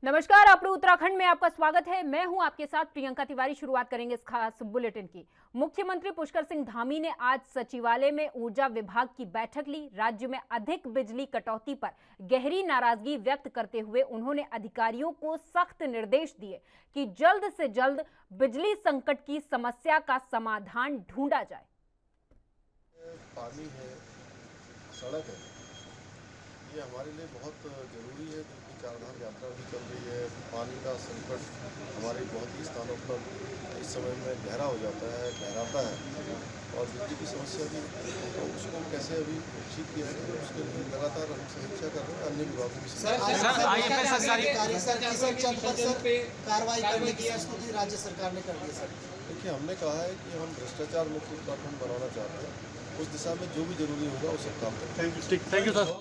नमस्कार, अपने उत्तराखंड में आपका स्वागत है। मैं हूं आपके साथ प्रियंका तिवारी। शुरुआत करेंगे इस खास बुलेटिन की। मुख्यमंत्री पुष्कर सिंह धामी ने आज सचिवालय में ऊर्जा विभाग की बैठक ली। राज्य में अधिक बिजली कटौती पर गहरी नाराजगी व्यक्त करते हुए उन्होंने अधिकारियों को सख्त निर्देश दिए कि जल्द से जल्द बिजली संकट की समस्या का समाधान ढूंढा जाए। पानी है, सड़क है, ये हमारे लिए बहुत ज़रूरी है क्योंकि चारधाम यात्रा भी चल रही है। पानी का संकट हमारे बहुत ही स्थानों पर इस समय में गहरा हो जाता है, गहराता है और बिजली की समस्या भी। तो उसको कैसे अभी ठीक किया जाए, उसके लिए लगातार हम समीक्षा कर रहे हैं अन्य विभागों की कार्रवाई करने की स्तुति राज्य सरकार ने कर दी। सर देखिए, हमने कहा है कि हम भ्रष्टाचार मुक्त उत्तराखंड बनाना चाहते हैं। उस दिशा में जो भी जरूरी होगा वो सब काम करेंगे। Thank you sir.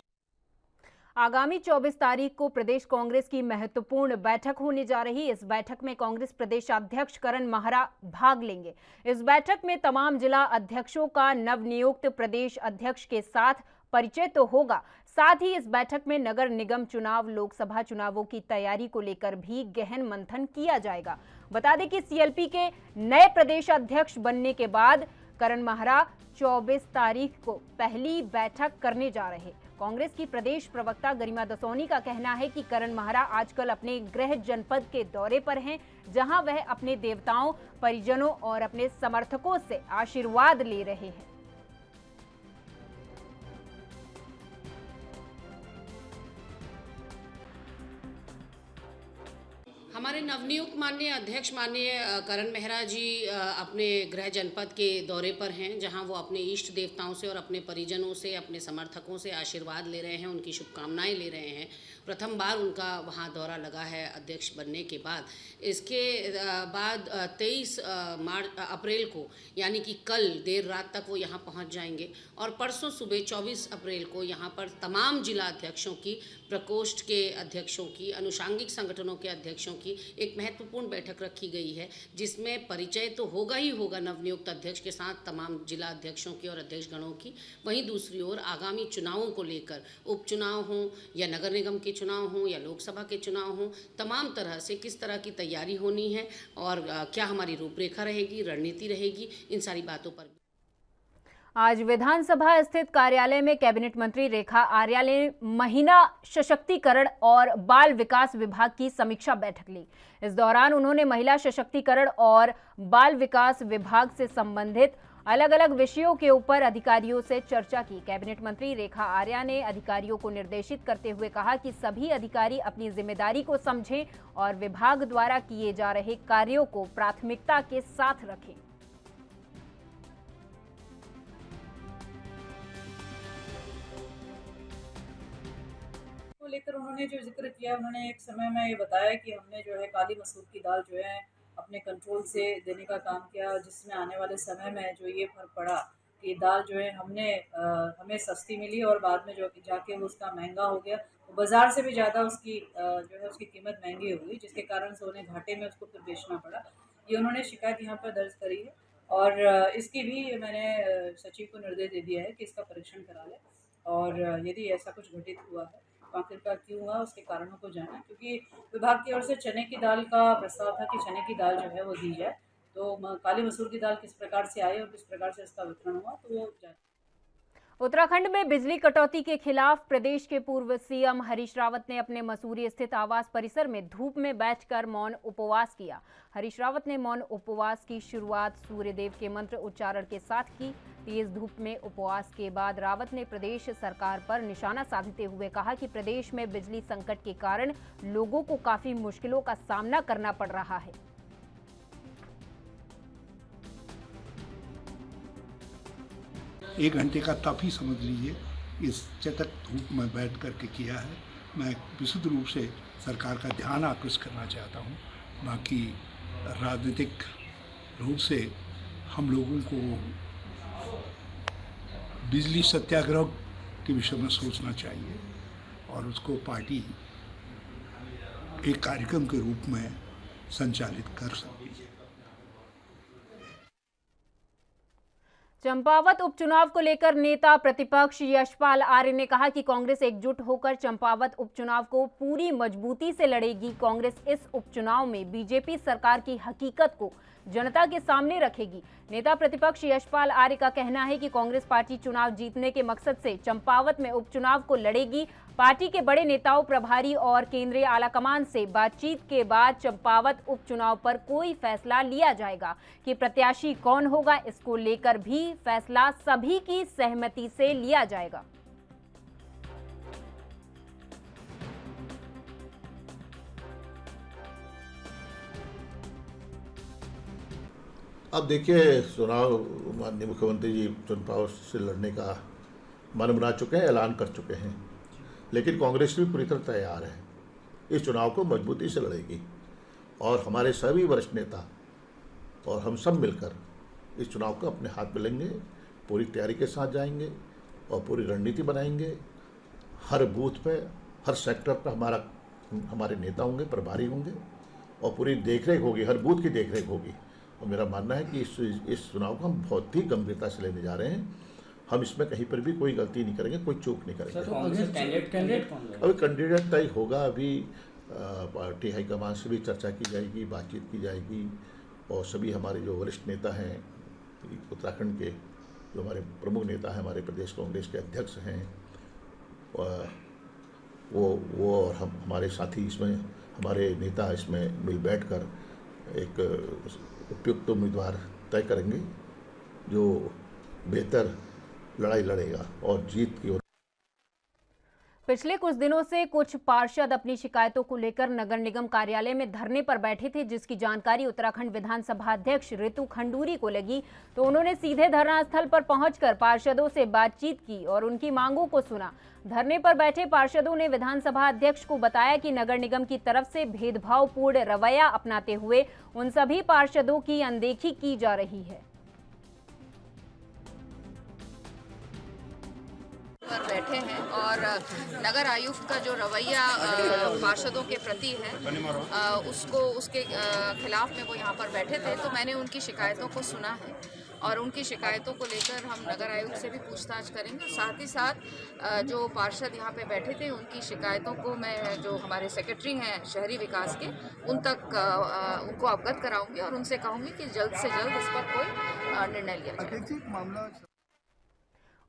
आगामी 24 तारीख को प्रदेश कांग्रेस की महत्वपूर्ण बैठक होने जा रही है। इस बैठक में कांग्रेस प्रदेशाध्यक्ष करण माहरा भाग लेंगे। इस बैठक में तमाम जिला अध्यक्षों का नवनियुक्त प्रदेश अध्यक्ष के साथ परिचय तो होगा, साथ ही इस बैठक में नगर निगम चुनाव, लोकसभा चुनावों की तैयारी को लेकर भी गहन मंथन किया जाएगा। बता दें कि सीएलपी के नए प्रदेश अध्यक्ष बनने के बाद करण माहरा 24 तारीख को पहली बैठक करने जा रहे। कांग्रेस की प्रदेश प्रवक्ता गरिमा दसौनी का कहना है कि करण माहरा आजकल अपने गृह जनपद के दौरे पर हैं, जहां वह अपने देवताओं, परिजनों और अपने समर्थकों से आशीर्वाद ले रहे हैं। हमारे नवनियुक्त माननीय अध्यक्ष माननीय करण मेहरा जी अपने गृह जनपद के दौरे पर हैं, जहां वो अपने इष्ट देवताओं से और अपने परिजनों से, अपने समर्थकों से आशीर्वाद ले रहे हैं, उनकी शुभकामनाएं ले रहे हैं। प्रथम बार उनका वहां दौरा लगा है अध्यक्ष बनने के बाद। इसके बाद 23 अप्रैल को यानी कि कल देर रात तक वो यहाँ पहुँच जाएंगे और परसों सुबह 24 अप्रैल को यहाँ पर तमाम जिला अध्यक्षों की, प्रकोष्ठ के अध्यक्षों की, अनुषांगिक संगठनों के अध्यक्षों की एक महत्वपूर्ण बैठक रखी गई है, जिसमें परिचय तो होगा ही होगा नवनियुक्त अध्यक्ष के साथ तमाम जिला अध्यक्षों की और अध्यक्षगणों की। वहीं दूसरी ओर आगामी चुनावों को लेकर, उपचुनाव हों या नगर निगम के चुनाव हों या लोकसभा के चुनाव हों, तमाम तरह से किस तरह की तैयारी होनी है और क्या हमारी रूपरेखा रहेगी, रणनीति रहेगी, इन सारी बातों पर आज विधानसभा स्थित कार्यालय में कैबिनेट मंत्री रेखा आर्या ने महिला सशक्तिकरण और बाल विकास विभाग की समीक्षा बैठक ली। इस दौरान उन्होंने महिला सशक्तिकरण और बाल विकास विभाग से संबंधित अलग अलग विषयों के ऊपर अधिकारियों से चर्चा की। कैबिनेट मंत्री रेखा आर्या ने अधिकारियों को निर्देशित करते हुए कहा कि सभी अधिकारी अपनी जिम्मेदारी को समझें और विभाग द्वारा किए जा रहे कार्यों को प्राथमिकता के साथ रखें। को लेकर उन्होंने जो जिक्र किया, उन्होंने एक समय में ये बताया कि हमने जो है काली मसूर की दाल जो है अपने कंट्रोल से देने का काम किया, जिसमें आने वाले समय में जो ये फर्क पड़ा कि दाल जो है हमें सस्ती मिली और बाद में जो जाके वो उसका महंगा हो गया, तो बाज़ार से भी ज़्यादा उसकी जो है उसकी कीमत महंगी हो गई, जिसके कारण से उन्हें घाटे में उसको फिर बेचना पड़ा। ये उन्होंने शिकायत यहाँ पर दर्ज करी है और इसकी भी मैंने सचिव को निर्देश दे दिया है कि इसका परीक्षण करा लें और यदि ऐसा कुछ घटित हुआ है आखिरकार क्यों हुआ, उसके कारणों को जाना, क्योंकि विभाग की ओर से चने की दाल का प्रस्ताव था कि चने की दाल जो है वो दी जाए। तो काली मसूर की दाल किस प्रकार से आई और किस प्रकार से इसका वितरण हुआ, तो वो जाए। उत्तराखंड में बिजली कटौती के खिलाफ प्रदेश के पूर्व सीएम हरीश रावत ने अपने मसूरी स्थित आवास परिसर में धूप में बैठकर मौन उपवास किया। हरीश रावत ने मौन उपवास की शुरुआत सूर्यदेव के मंत्र उच्चारण के साथ की। तेज धूप में उपवास के बाद रावत ने प्रदेश सरकार पर निशाना साधते हुए कहा कि प्रदेश में बिजली संकट के कारण लोगों को काफी मुश्किलों का सामना करना पड़ रहा है। 1 घंटे का तप ही समझ लीजिए, इस चटक धूप में बैठ करके किया है। मैं विशुद्ध रूप से सरकार का ध्यान आकृष्ट करना चाहता हूँ। बाकी राजनीतिक रूप से हम लोगों को बिजली सत्याग्रह के विषय में सोचना चाहिए और उसको पार्टी एक कार्यक्रम के रूप में संचालित कर सकती है। चंपावत उपचुनाव को लेकर नेता प्रतिपक्ष यशपाल आर्य ने कहा कि कांग्रेस एकजुट होकर चंपावत उपचुनाव को पूरी मजबूती से लड़ेगी। कांग्रेस इस उपचुनाव में बीजेपी सरकार की हकीकत को जनता के सामने रखेगी। नेता प्रतिपक्ष यशपाल आर्य का कहना है कि कांग्रेस पार्टी चुनाव जीतने के मकसद से चंपावत में उपचुनाव को लड़ेगी। पार्टी के बड़े नेताओं, प्रभारी और केंद्रीय आलाकमान से बातचीत के बाद चंपावत उपचुनाव पर कोई फैसला लिया जाएगा कि प्रत्याशी कौन होगा। इसको लेकर भी फैसला सभी की सहमति से लिया जाएगा। अब देखिए, चुनाव माननीय मुख्यमंत्री जी चुनाव से लड़ने का मन बना चुके हैं, ऐलान कर चुके हैं, लेकिन कांग्रेस भी पूरी तरह तैयार है। इस चुनाव को मजबूती से लड़ेगी और हमारे सभी वरिष्ठ नेता और हम सब मिलकर इस चुनाव को अपने हाथ में लेंगे, पूरी तैयारी के साथ जाएंगे और पूरी रणनीति बनाएंगे। हर बूथ पे, हर सेक्टर पर हमारे नेता होंगे, प्रभारी होंगे और पूरी देखरेख होगी, हर बूथ की देखरेख होगी। और मेरा मानना है कि इस चुनाव को हम बहुत ही गंभीरता से लेने जा रहे हैं। हम इसमें कहीं पर भी कोई गलती नहीं करेंगे, कोई चूक नहीं करेंगे। अभी कैंडिडेट तय होगा, अभी पार्टी हाईकमान से भी चर्चा की जाएगी, बातचीत की जाएगी और सभी हमारे जो वरिष्ठ नेता हैं उत्तराखंड के, जो हमारे प्रमुख नेता हैं, हमारे प्रदेश कांग्रेस के अध्यक्ष हैं, वो और हमारे साथी इसमें, हमारे नेता इसमें मिल बैठकर एक उपयुक्त उम्मीदवार तय करेंगे जो बेहतर लड़ाई लड़ेगा और जीत की ओर। पिछले कुछ दिनों से कुछ पार्षद अपनी शिकायतों को लेकर नगर निगम कार्यालय में धरने पर बैठे थे, जिसकी जानकारी उत्तराखंड विधानसभा अध्यक्ष रितु खंडूरी को लगी तो उन्होंने सीधे धरना स्थल पर पहुंचकर पार्षदों से बातचीत की और उनकी मांगों को सुना। धरने पर बैठे पार्षदों ने विधानसभा अध्यक्ष को बताया कि नगर निगम की तरफ से भेदभावपूर्ण रवैया अपनाते हुए उन सभी पार्षदों की अनदेखी की जा रही है। पर बैठे हैं और नगर आयुक्त का जो रवैया पार्षदों के प्रति है उसके खिलाफ में वो यहाँ पर बैठे थे। तो मैंने उनकी शिकायतों को सुना है और उनकी शिकायतों को लेकर हम नगर आयुक्त से भी पूछताछ करेंगे। साथ ही साथ जो पार्षद यहाँ पे बैठे थे उनकी शिकायतों को मैं, जो हमारे सेक्रेटरी हैं शहरी विकास के, उन तक उनको अवगत कराऊंगी और उनसे कहूँगी कि जल्द से जल्द इस पर कोई निर्णय लिया जाए।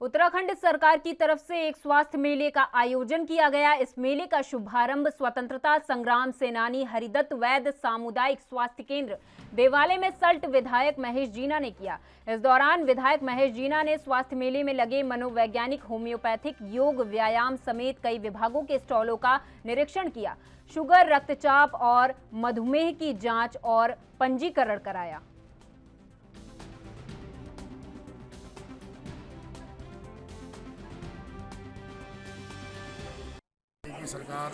उत्तराखंड सरकार की तरफ से एक स्वास्थ्य मेले का आयोजन किया गया। इस मेले का शुभारंभ स्वतंत्रता संग्राम सेनानी हरिदत्त वैद्य सामुदायिक स्वास्थ्य केंद्र देवालय में सल्ट विधायक महेश जीना ने किया। इस दौरान विधायक महेश जीना ने स्वास्थ्य मेले में लगे मनोवैज्ञानिक, होम्योपैथिक, योग, व्यायाम समेत कई विभागों के स्टॉलों का निरीक्षण किया। शुगर, रक्तचाप और मधुमेह की जांच और पंजीकरण कराया। सरकार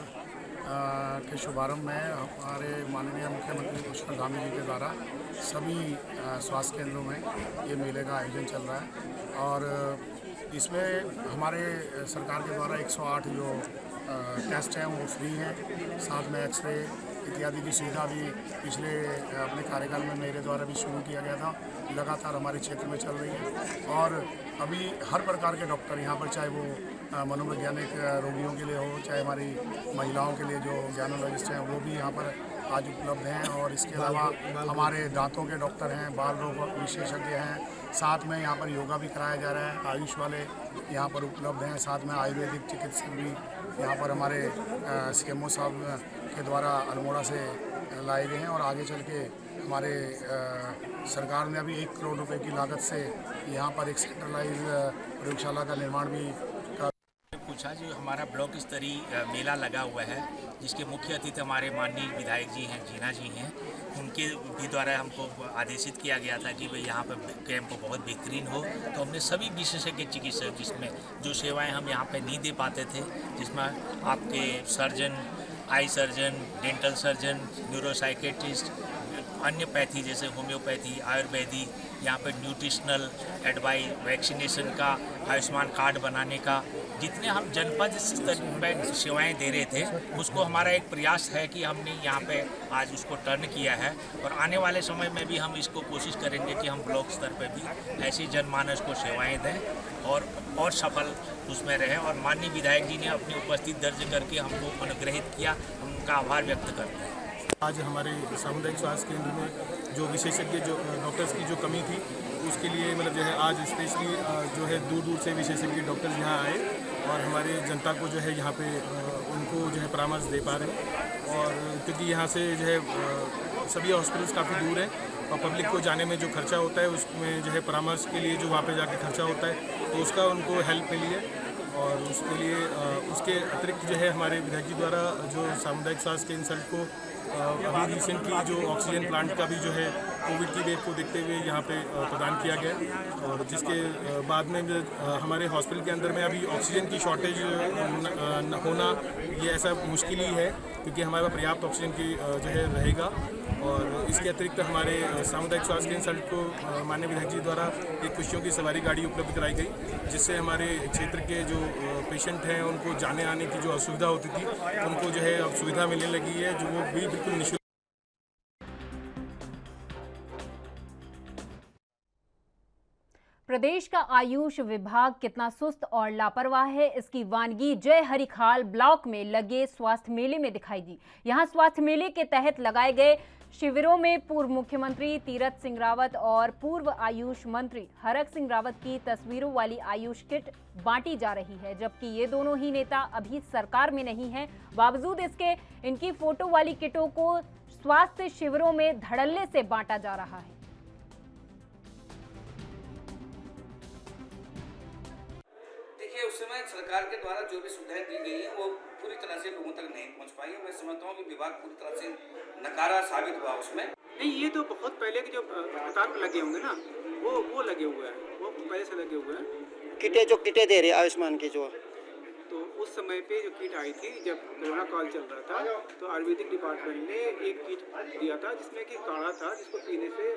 के शुभारंभ में हमारे माननीय मुख्यमंत्री पुष्कर धामी जी के द्वारा सभी स्वास्थ्य केंद्रों में ये मेले का आयोजन चल रहा है और इसमें हमारे सरकार के द्वारा 108 जो टेस्ट हैं वो फ्री हैं। साथ में एक्सरे इत्यादि की सुविधा भी पिछले अपने कार्यकाल में मेरे द्वारा भी शुरू किया गया था, लगातार हमारे क्षेत्र में चल रही है। और अभी हर प्रकार के डॉक्टर यहाँ पर, चाहे वो मनोवैज्ञानिक रोगियों के लिए हो, चाहे हमारी महिलाओं के लिए जो गैनोलॉजिस्ट हैं वो भी यहाँ पर आज उपलब्ध हैं। और इसके अलावा हमारे दांतों के डॉक्टर हैं, बाल रोग विशेषज्ञ हैं। साथ में यहाँ पर योगा भी कराया जा रहा है, आयुष वाले यहाँ पर उपलब्ध हैं। साथ में आयुर्वेदिक चिकित्सक भी यहाँ पर हमारे CMO साहब के द्वारा अल्मोड़ा से लाए गए हैं। और आगे चल के हमारे सरकार ने अभी 1 करोड़ रुपए की लागत से यहाँ पर एक सेंट्रलाइज प्रयोगशाला का निर्माण भी पूछा। जो हमारा ब्लॉक स्तरीय मेला लगा हुआ है, जिसके मुख्य अतिथि हमारे माननीय विधायक जी हैं, जीना जी हैं, उनके भी द्वारा हमको आदेशित किया गया था कि भाई यहाँ पर कैंप बहुत बेहतरीन हो। तो हमने सभी विशेषज्ञ चिकित्सक, जिसमें जो सेवाएं हम यहाँ पे नहीं दे पाते थे, जिसमें आपके surgeon, eye surgeon, dental surgeon, neuropsychiatrist, अन्य पैथी जैसे होम्योपैथी, आयुर्वेदिक, यहाँ पर न्यूट्रिशनल एडवाइस, वैक्सीनेशन का, आयुष्मान कार्ड बनाने का, जितने हम जनपद स्तर पर सेवाएं दे रहे थे उसको हमारा एक प्रयास है कि हमने यहाँ पे आज उसको टर्न किया है और आने वाले समय में भी हम इसको कोशिश करेंगे कि हम ब्लॉक स्तर पर भी ऐसी जनमानस को सेवाएं दें और सफल उसमें रहे। और माननीय विधायक जी ने अपनी उपस्थिति दर्ज करके हमको अनुग्रहित किया, हम उनका आभार व्यक्त करते हैं। आज हमारे सामुदायिक स्वास्थ्य केंद्र में जो विशेषज्ञ जो डॉक्टर्स की जो कमी थी उसके लिए मतलब जो है आज स्पेशली जो है दूर दूर से विशेषज्ञ डॉक्टर्स यहाँ आए और हमारे जनता को जो है यहाँ पे उनको जो है परामर्श दे पा रहे हैं। और क्योंकि यहाँ से जो है सभी हॉस्पिटल्स काफ़ी दूर हैं और पब्लिक को जाने में जो खर्चा होता है उसमें जो है परामर्श के लिए जो वहाँ पे जाके खर्चा होता है तो उसका उनको हेल्प मिली है। और उसके लिए उसके अतिरिक्त जो है हमारे विधायक जी द्वारा जो सामुदायिक स्वास्थ्य केंद्र को अभी रिसेंटली जो ऑक्सीजन प्लांट का भी जो है कोविड की वेव को देखते हुए यहाँ पे प्रदान किया गया और जिसके बाद में हमारे हॉस्पिटल के अंदर में अभी ऑक्सीजन की शॉर्टेज होना ये ऐसा मुश्किल ही है क्योंकि हमारे पास पर्याप्त ऑक्सीजन की जो है रहेगा। और इसके अतिरिक्त हमारे सामुदायिक स्वास्थ्य केंद्र को माननीय विधायक जी द्वारा एक खुशियों की सवारी गाड़ी उपलब्ध कराई गई जिससे हमारे क्षेत्र के जो पेशेंट हैं उनको जाने आने की जो असुविधा होती थी उनको जो है अब सुविधा मिलने लगी है जो वो भी बिल्कुल निःशुल्क। प्रदेश का आयुष विभाग कितना सुस्त और लापरवाह है, इसकी वानगी जय हरिखाल ब्लॉक में लगे स्वास्थ्य मेले में दिखाई दी। यहां स्वास्थ्य मेले के तहत लगाए गए शिविरों में पूर्व मुख्यमंत्री तीरथ सिंह रावत और पूर्व आयुष मंत्री हरक सिंह रावत की तस्वीरों वाली आयुष किट बांटी जा रही है, जबकि ये दोनों ही नेता अभी सरकार में नहीं हैं। बावजूद इसके इनकी फोटो वाली किटों को स्वास्थ्य शिविरों में धड़ल्ले से बांटा जा रहा है। उस समय सरकार के द्वारा जो भी सुविधाएं दी गई है वो पूरी तरह से लोगों तक नहीं पहुंच पाई है। मैं समझता हूँ कि विभाग पूरी तरह से नकारा साबित हुआ उसमें। नहीं, ये तो बहुत पहले के जो अस्पताल में लगे होंगे ना वो लगे हुए हैं, वो पहले से लगे हुए हैं। किटें दे रहे आयुष्मान की जो तो उस समय पे जो किट आई थी जब कोरोना काल चल रहा था तो आयुर्वेदिक डिपार्टमेंट ने एक किट दिया था जिसमें कि काढ़ा था जिसको पीने से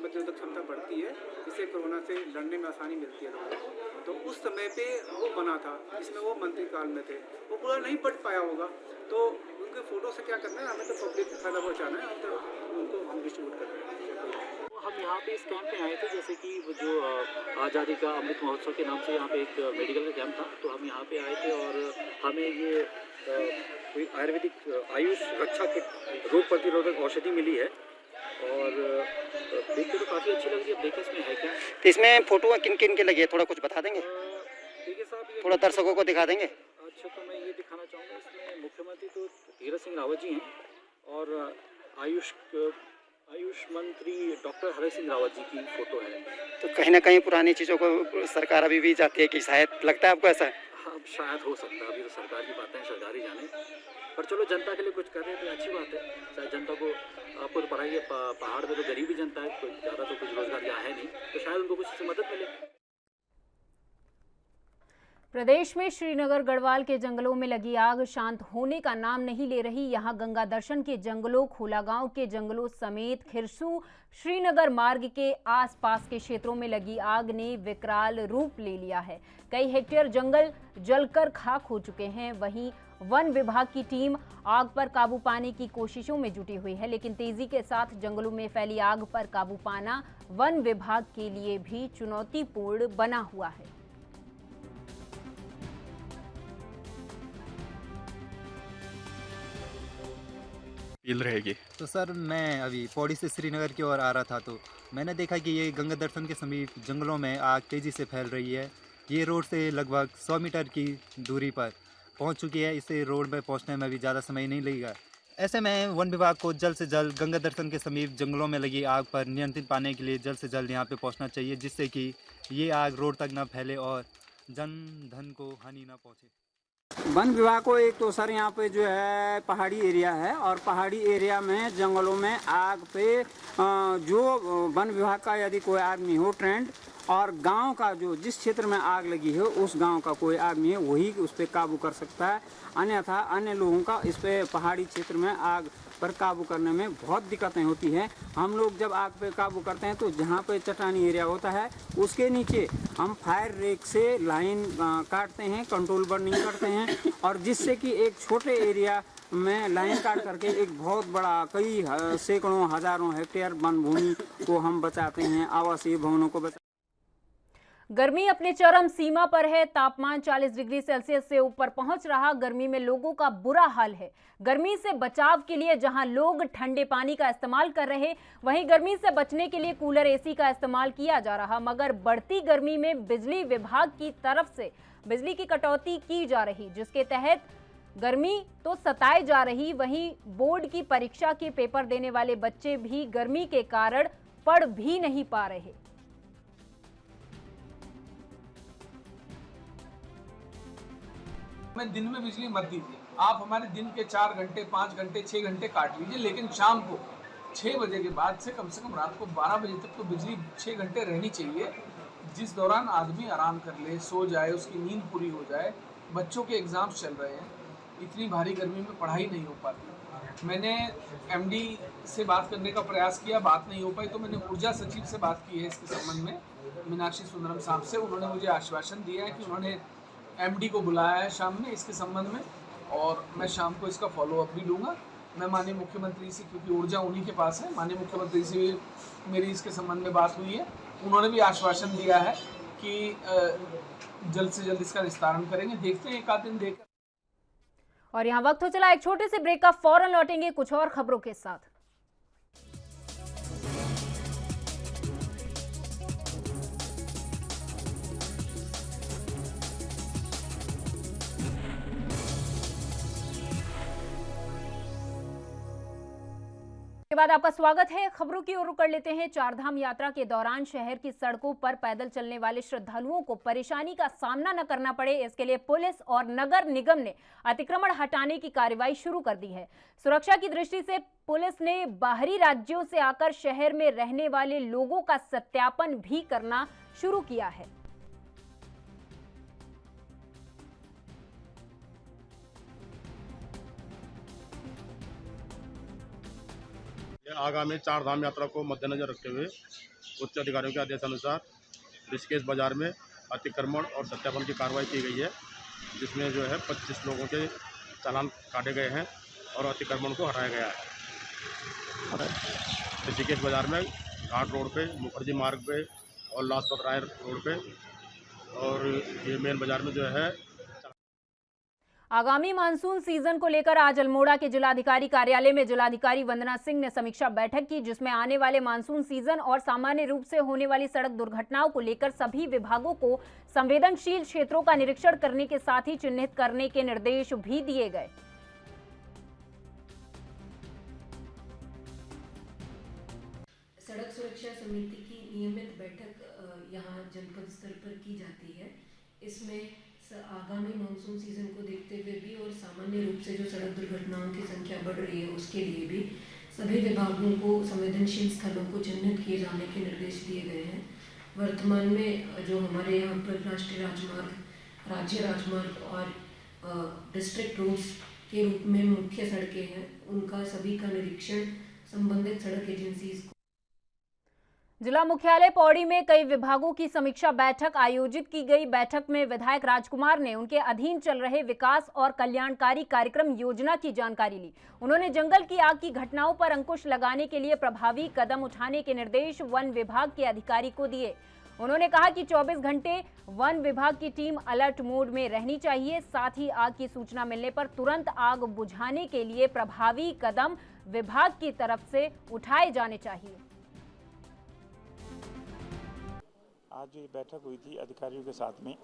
प्रतिरोधक क्षमता बढ़ती है, जिससे कोरोना से लड़ने में आसानी मिलती है लोगों को। तो उस समय पे वो बना था जिसमें वो मंत्री काल में थे, वो पूरा नहीं पढ़ पाया होगा तो उनके फोटो से क्या करना है, हमें तो पब्लिक को फायदा पहुँचाना है, हम तो उनको हम डिस्ट्रीब्यूट कर रहे हैं। हम यहाँ पे इस कैंप में आए थे जैसे कि जो आज़ादी का अमृत महोत्सव के नाम से यहाँ पे एक मेडिकल का कैंप था तो हम यहाँ पे आए थे और हमें ये कोई आयुर्वेदिक आयुष रक्षा किट रोग प्रतिरोधक औषधि मिली है और देख के तो काफ़ी अच्छी लग रही है। देखिए इसमें है क्या, तो इसमें फोटो किन किन के लगी है थोड़ा कुछ बता देंगे? देखिए साहब थोड़ा दर्शकों को दिखा देंगे। अच्छा, तो मैं ये दिखाना चाहूँगा इसमें मुख्यमंत्री तो तीरथ सिंह रावत जी हैं और आयुष मंत्री डॉक्टर हरक सिंह रावत जी की फोटो है। तो कहीं ना कहीं पुरानी चीज़ों को सरकार अभी भी जाती है कि शायद लगता है आपको ऐसा? हाँ, शायद हो सकता है, अभी तो सरकार की बातें हैं, सरकार ही जाने, पर चलो जनता के लिए कुछ कर रहे हैं तो अच्छी बात है। शायद जनता को आपको तो पता ही है पहाड़ पे तो गरीबी जनता है, कोई ज़्यादा तो कुछ रोजगार यहाँ है नहीं, तो शायद उनको कुछ से मदद मिले। प्रदेश में श्रीनगर गढ़वाल के जंगलों में लगी आग शांत होने का नाम नहीं ले रही। यहां गंगा दर्शन के जंगलों, खोलागांव के जंगलों समेत खिरसू श्रीनगर मार्ग के आसपास के क्षेत्रों में लगी आग ने विकराल रूप ले लिया है। कई हेक्टेयर जंगल जलकर खाक हो चुके हैं। वहीं वन विभाग की टीम आग पर काबू पाने की कोशिशों में जुटी हुई है, लेकिन तेजी के साथ जंगलों में फैली आग पर काबू पाना वन विभाग के लिए भी चुनौतीपूर्ण बना हुआ है। रहेगी तो सर, मैं अभी पौड़ी से श्रीनगर की ओर आ रहा था तो मैंने देखा कि ये गंगा दर्शन के समीप जंगलों में आग तेज़ी से फैल रही है। ये रोड से लगभग 100 मीटर की दूरी पर पहुंच चुकी है। इसे रोड में पहुंचने में भी ज़्यादा समय नहीं लगेगा। ऐसे में वन विभाग को जल्द से जल्द गंगा दर्शन के समीप जंगलों में लगी आग पर नियंत्रण पाने के लिए जल्द से जल्द यहाँ पे पहुँचना चाहिए, जिससे कि ये आग रोड तक ना फैले और जन धन को हानि ना पहुँचे। वन विभाग को एक तो सर यहाँ पे जो है पहाड़ी एरिया है और पहाड़ी एरिया में जंगलों में आग पे जो वन विभाग का यदि कोई आदमी हो ट्रेंड और गांव का जो जिस क्षेत्र में आग लगी है उस गांव का कोई आदमी है वही उस पर काबू कर सकता है, अन्यथा अन्य लोगों का इस पे पहाड़ी क्षेत्र में आग पर काबू करने में बहुत दिक्कतें होती हैं। हम लोग जब आग पे काबू करते हैं तो जहाँ पे चट्टानी एरिया होता है उसके नीचे हम फायर रेक से लाइन काटते हैं, कंट्रोल बर्निंग करते हैं, और जिससे कि एक छोटे एरिया में लाइन काट करके एक बहुत बड़ा कई सैकड़ों हजारों हेक्टेयर वन भूमि को हम बचाते हैं, आवासीय भवनों को बचा। गर्मी अपने चरम सीमा पर है। तापमान 40 डिग्री सेल्सियस से ऊपर पहुंच रहा। गर्मी में लोगों का बुरा हाल है। गर्मी से बचाव के लिए जहां लोग ठंडे पानी का इस्तेमाल कर रहे, वहीं गर्मी से बचने के लिए कूलर, एसी का इस्तेमाल किया जा रहा। मगर बढ़ती गर्मी में बिजली विभाग की तरफ से बिजली की कटौती की जा रही, जिसके तहत गर्मी तो सताए जा रही, वहीं बोर्ड की परीक्षा के पेपर देने वाले बच्चे भी गर्मी के कारण पढ़ भी नहीं पा रहे। हमें दिन में बिजली मत दीजिए, आप हमारे दिन के 4 घंटे 5 घंटे 6 घंटे काट लीजिए, लेकिन शाम को 6 बजे के बाद से कम रात को 12 बजे तक तो बिजली 6 घंटे रहनी चाहिए, जिस दौरान आदमी आराम कर ले, सो जाए, उसकी नींद पूरी हो जाए। बच्चों के एग्ज़ाम्स चल रहे हैं, इतनी भारी गर्मी में पढ़ाई नहीं हो पाती। मैंने एमडी से बात करने का प्रयास किया, बात नहीं हो पाई, तो मैंने ऊर्जा सचिव से बात की है इसके संबंध में, मीनाक्षी सुंदरम साहब से। उन्होंने मुझे आश्वासन दिया है कि उन्होंने एमडी को बुलाया है शाम में इसके संबंध में, और मैं शाम को इसका फॉलोअप भी लूँगा। मैं माननीय मुख्यमंत्री से, क्योंकि ऊर्जा उन्हीं के पास है, माननीय मुख्यमंत्री से भी मेरी इसके संबंध में बात हुई है। उन्होंने भी आश्वासन दिया है कि जल्द से जल्द इसका निस्तारण करेंगे। देखते हैं, एक आध दिन देकर। और यहाँ वक्त हो चला एक छोटे से ब्रेक का, फौरन लौटेंगे कुछ और खबरों के साथ। के बाद आपका स्वागत है। खबरों की ओर रुख कर लेते हैं। चारधाम यात्रा के दौरान शहर की सड़कों पर पैदल चलने वाले श्रद्धालुओं को परेशानी का सामना न करना पड़े, इसके लिए पुलिस और नगर निगम ने अतिक्रमण हटाने की कार्रवाई शुरू कर दी है। सुरक्षा की दृष्टि से पुलिस ने बाहरी राज्यों से आकर शहर में रहने वाले लोगों का सत्यापन भी करना शुरू किया है। आगामी चारधाम यात्रा को मद्देनजर रखते हुए उच्च अधिकारियों के आदेशानुसार ऋषिकेश बाजार में अतिक्रमण और सत्यापन की कार्रवाई की गई है, जिसमें जो है 25 लोगों के चालान काटे गए हैं और अतिक्रमण को हटाया गया है। ऋषिकेश बाजार में घाट रोड पे, मुखर्जी मार्ग पे और लाजपत राय रोड पे, और ये मेन बाजार में जो है। आगामी मानसून सीजन को लेकर आज अल्मोड़ा के जिलाधिकारी कार्यालय में जिलाधिकारी वंदना सिंह ने समीक्षा बैठक की, जिसमें आने वाले मानसून सीजन और सामान्य रूप से होने वाली सड़क दुर्घटनाओं को लेकर सभी विभागों को संवेदनशील क्षेत्रों का निरीक्षण करने के साथ ही चिन्हित करने के निर्देश भी दिए गए। सड़क सुरक्षा समिति की नियमित बैठक यहाँ जनपद स्तर पर की जाती है। इसमें आगामी मानसून सीजन को देखते हुए भी और सामान्य रूप से जो सड़क दुर्घटनाओं की संख्या बढ़ रही है उसके लिए भी सभी विभागों को संवेदनशील स्थलों को चिन्हित किए जाने के निर्देश दिए गए हैं। वर्तमान में जो हमारे यहाँ पर राष्ट्रीय राजमार्ग, राज्य राजमार्ग और डिस्ट्रिक्ट रोड्स के रूप में मुख्य सड़कें हैं, उनका सभी का निरीक्षण संबंधित सड़क एजेंसीज को। जिला मुख्यालय पौड़ी में कई विभागों की समीक्षा बैठक आयोजित की गई। बैठक में विधायक राजकुमार ने उनके अधीन चल रहे विकास और कल्याणकारी कार्यक्रम योजना की जानकारी ली। उन्होंने जंगल की आग की घटनाओं पर अंकुश लगाने के लिए प्रभावी कदम उठाने के निर्देश वन विभाग के अधिकारी को दिए। उन्होंने कहा कि 24 घंटे वन विभाग की टीम अलर्ट मोड में रहनी चाहिए, साथ ही आग की सूचना मिलने पर तुरंत आग बुझाने के लिए प्रभावी कदम विभाग की तरफ से उठाए जाने चाहिए। आज जो ये बैठक हुई थी अधिकारियों के साथ में,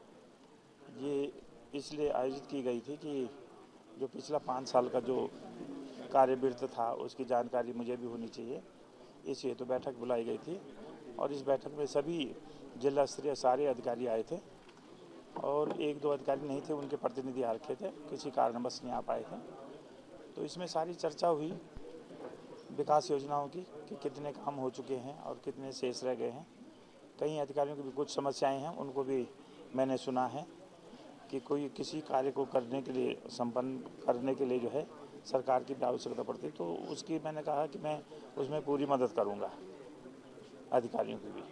ये इसलिए आयोजित की गई थी कि जो पिछला 5 साल का जो कार्यवृत्त था उसकी जानकारी मुझे भी होनी चाहिए, इसलिए तो बैठक बुलाई गई थी। और इस बैठक में सभी जिला स्तरीय सारे अधिकारी आए थे और 1-2 अधिकारी नहीं थे, उनके प्रतिनिधि आ रखे थे, किसी कारणवश नहीं आ पाए थे। तो इसमें सारी चर्चा हुई विकास योजनाओं की कि कितने काम हो चुके हैं और कितने शेष रह गए हैं। कई अधिकारियों की भी कुछ समस्याएं हैं, उनको भी मैंने सुना है कि कोई किसी कार्य को करने के लिए, संपन्न करने के लिए जो है सरकार की भी आवश्यकता पड़ती है, तो उसकी मैंने कहा कि मैं उसमें पूरी मदद करूँगा अधिकारियों की भी।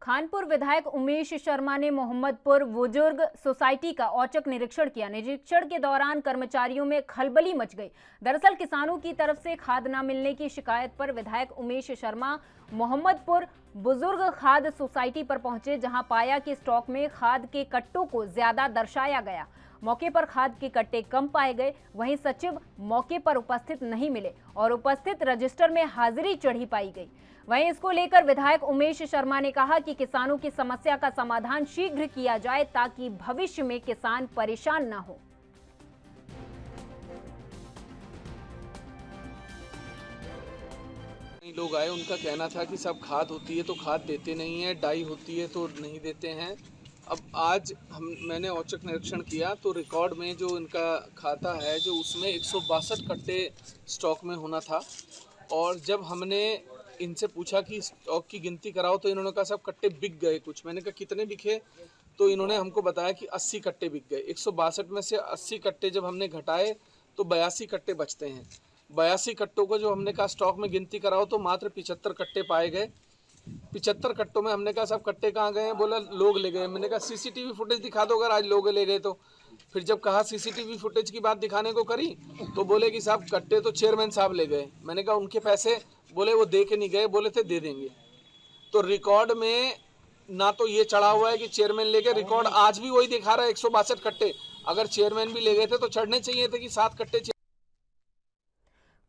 खानपुर विधायक उमेश शर्मा ने मोहम्मदपुर बुजुर्ग सोसाइटी का औचक निरीक्षण किया। निरीक्षण के दौरान कर्मचारियों में खलबली मच गई। दरअसल किसानों की तरफ से खाद न मिलने की शिकायत पर विधायक उमेश शर्मा मोहम्मदपुर बुजुर्ग खाद सोसाइटी पर पहुंचे, जहां पाया कि स्टॉक में खाद के कट्टों को ज्यादा दर्शाया गया। मौके पर खाद के कट्टे कम पाए गए। वहीं सचिव मौके पर उपस्थित नहीं मिले और उपस्थित रजिस्टर में हाजिरी चढ़ी पाई गई। वहीं इसको लेकर विधायक उमेश शर्मा ने कहा कि किसानों की समस्या का समाधान शीघ्र किया जाए ताकि भविष्य में किसान परेशान न हो। लोग आए, उनका कहना था कि सब खाद होती है तो खाद देते नहीं है, डाई होती है तो नहीं देते हैं। अब आज मैंने औचक निरीक्षण किया तो रिकॉर्ड में जो इनका खाता है जो उसमें 162 कट्टे स्टॉक में होना था, और जब हमने इनसे पूछा कि स्टॉक की गिनती कराओ तो इन्होंने कहा सब कट्टे बिक गए कुछ। मैंने कहा कितने बिके, तो इन्होंने हमको बताया कि 80 कट्टे बिक गए। 162 में से 80 कट्टे जब हमने घटाए तो 82 कट्टे बचते हैं। 82 कट्टों को जो हमने कहा स्टॉक में गिनती कराओ तो मात्र 75 कट्टे पाए गए। 75 कट्टों में हमने कहा सब कट्टे कहाँ गए हैं, बोला लोग ले गए। मैंने कहा सीसीटीवी फुटेज दिखा दो अगर आज लोग ले गए तो। फिर जब कहा सीसीटीवी फुटेज की बात दिखाने को करी तो बोले कि साहब कट्टे तो चेयरमैन साहब ले गए। मैंने कहा उनके पैसे, बोले वो दे के नहीं गए, बोले थे दे देंगे। तो रिकॉर्ड में ना तो ये चढ़ा हुआ है कि चेयरमैन ले गए, रिकॉर्ड आज भी वही दिखा रहा है 162 कट्टे। अगर चेयरमैन भी ले गए थे तो चढ़ने चाहिए थे कि 7 कट्टे।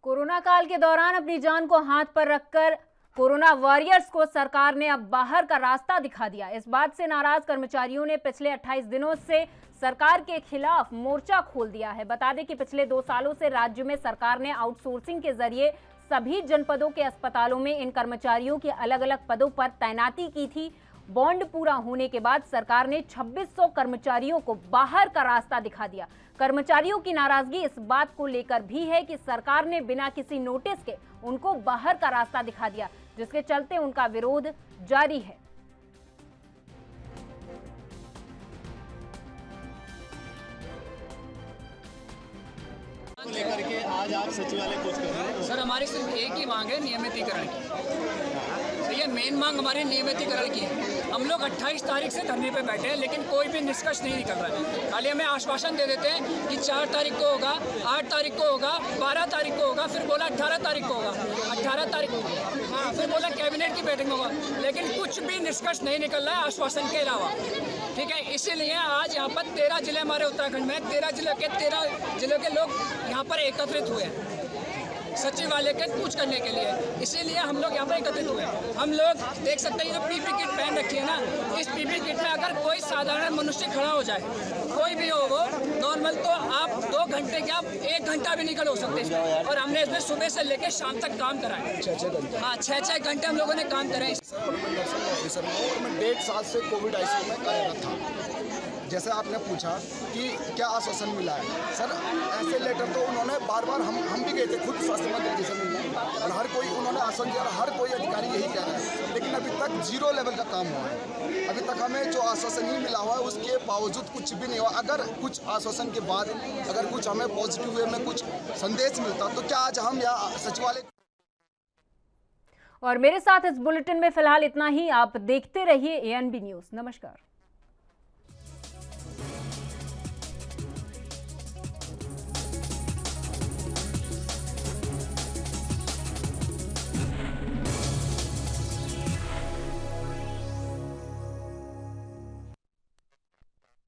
कोरोना काल के दौरान अपनी जान को हाथ पर रखकर कोरोना वॉरियर्स को सरकार ने अब बाहर का रास्ता दिखा दिया। इस बात से नाराज कर्मचारियों ने पिछले 28 दिनों से सरकार के खिलाफ मोर्चा खोल दिया है। बता दें कि पिछले 2 सालों से राज्य में सरकार ने आउटसोर्सिंग के जरिए सभी जनपदों के अस्पतालों में इन कर्मचारियों की अलग अलग पदों पर तैनाती की थी। बॉन्ड पूरा होने के बाद सरकार ने 2600 कर्मचारियों को बाहर का रास्ता दिखा दिया। कर्मचारियों की नाराजगी इस बात को लेकर भी है कि सरकार ने बिना किसी नोटिस के उनको बाहर का रास्ता दिखा दिया, जिसके चलते उनका विरोध जारी है। लेकर के आज आप सचिवालय कुछ कर रहे हैं? सर हमारी सिर्फ एक ही मांग है नियमितीकरण की। तो ये मेन मांग हमारी नियमितीकरण की है। हम लोग 28 तारीख से धरने पे बैठे हैं लेकिन कोई भी निष्कर्ष नहीं निकल रहा है। खाली हमें आश्वासन दे देते हैं कि 4 तारीख को होगा, 8 तारीख को होगा, 12 तारीख को होगा, फिर बोला 18 तारीख को होगा, 18 तारीख हाँ, फिर बोला कैबिनेट की बैठक में होगा, लेकिन कुछ भी निष्कर्ष नहीं निकल रहा है आश्वासन के अलावा। ठीक है, इसीलिए आज यहाँ पर 13 जिले हमारे उत्तराखंड में 13 जिलों के लोग यहाँ पर एकत्रित हुए हैं सचिवालय के कूच करने के लिए। इसीलिए हम लोग यहाँ पर एकत्रित हुए। हम लोग देख सकते हैं जो पीपी किट पहन रखी है ना, इस पीपी किट में अगर कोई साधारण मनुष्य खड़ा हो जाए, कोई भी हो वो नॉर्मल, तो आप 2 घंटे क्या 1 घंटा भी निकल हो सकते हैं। और हमने इसमें सुबह से लेकर शाम तक काम कराए। 6-6 घंटे, हाँ 6-6 घंटे हम लोगों ने काम कराए। ऑफिसर मैं 1.5 साल से कोविड आईसीयू में कार्यरत था। जैसे आपने पूछा कि क्या आश्वासन मिला है, सर ऐसे लेटर तो उन्होंने बार बार हम भी गए थे खुद स्वास्थ्य मंत्री जी से मिलने, और हर कोई उन्होंने आश्वासन दिया, हर कोई अधिकारी यही कह रहा है, लेकिन अभी तक 0 लेवल का काम हुआ है। अभी तक हमें जो आश्वासन ही मिला हुआ है उसके बावजूद कुछ भी नहीं हुआ। अगर कुछ आश्वासन के बाद अगर कुछ हमें पॉजिटिव वे में कुछ संदेश मिलता तो क्या आज हम यहाँ सचिवालय। और मेरे साथ इस बुलेटिन में फिलहाल इतना ही। आप देखते रहिए ANB न्यूज़। नमस्कार।